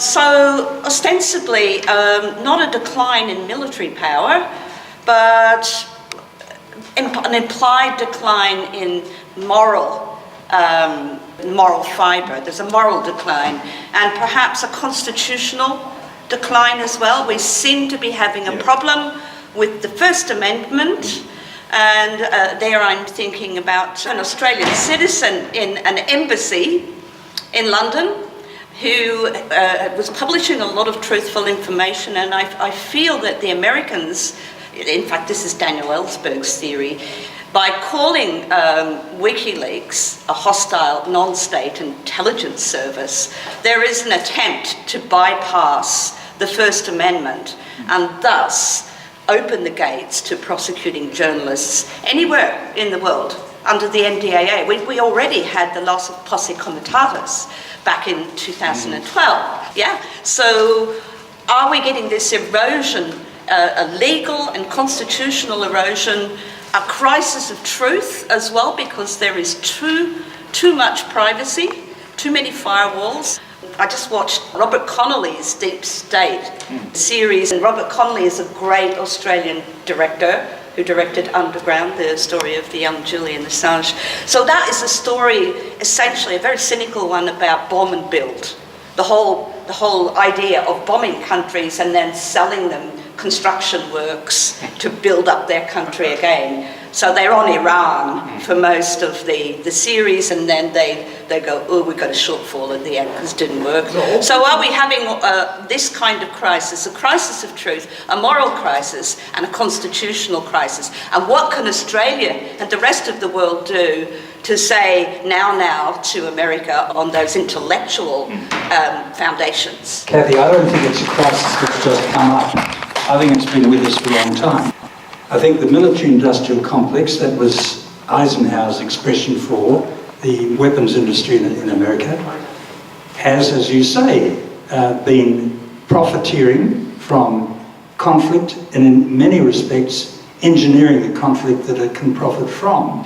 So ostensibly, not a decline in military power, but an implied decline in moral fibre. There's a moral decline, and perhaps a constitutional decline as well. We seem to be having a problem with the First Amendment, and there I'm thinking about an Australian citizen in an embassy in London who was publishing a lot of truthful information, and I feel that the Americans, in fact this is Daniel Ellsberg's theory, by calling WikiLeaks a hostile non-state intelligence service, there is an attempt to bypass the First Amendment and thus open the gates to prosecuting journalists anywhere in the world under the NDAA. We already had the loss of posse comitatus back in 2012. Yeah. So are we getting this erosion, a legal and constitutional erosion, a crisis of truth as well, because there is too much privacy, too many firewalls? I just watched Robert Connolly's Deep State series, and Robert Connolly is a great Australian director who directed Underground, the story of the young Julian Assange. So that is a story, essentially a very cynical one, about bomb and build. The whole idea of bombing countries and then selling them construction works to build up their country again. So they're on Iran for most of the series, and then they go, oh, we got a shortfall at the end because it didn't work. So are we having this kind of crisis, a crisis of truth, a moral crisis, and a constitutional crisis? And what can Australia and the rest of the world do to say now to America on those intellectual foundations? Cathy, I don't think it's a crisis that's just come up. I think it's been with us for a long time. I think the military-industrial complex, that was Eisenhower's expression for the weapons industry in America, has, as you say, been profiteering from conflict and in many respects engineering the conflict that it can profit from.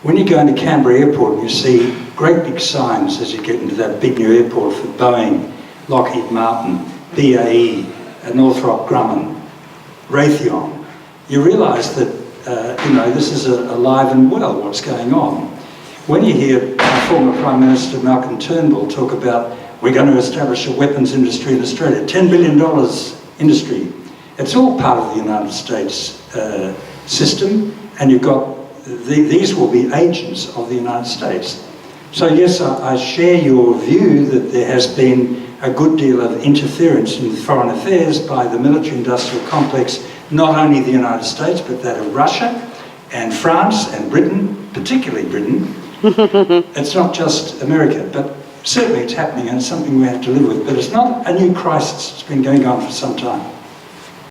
When you go into Canberra Airport, you see great big signs as you get into that big new airport for Boeing, Lockheed Martin, BAE, Northrop Grumman, Raytheon. You realise that, this is alive and well, what's going on. When you hear former Prime Minister Malcolm Turnbull talk about, we're going to establish a weapons industry in Australia, $10 billion industry, it's all part of the United States system, and you've got, these will be agents of the United States. So yes, I share your view that there has been a good deal of interference in foreign affairs by the military-industrial complex, not only the United States, but that of Russia and France and Britain, particularly Britain. It's not just America, but certainly it's happening and it's something we have to live with. But it's not a new crisis, it's been going on for some time.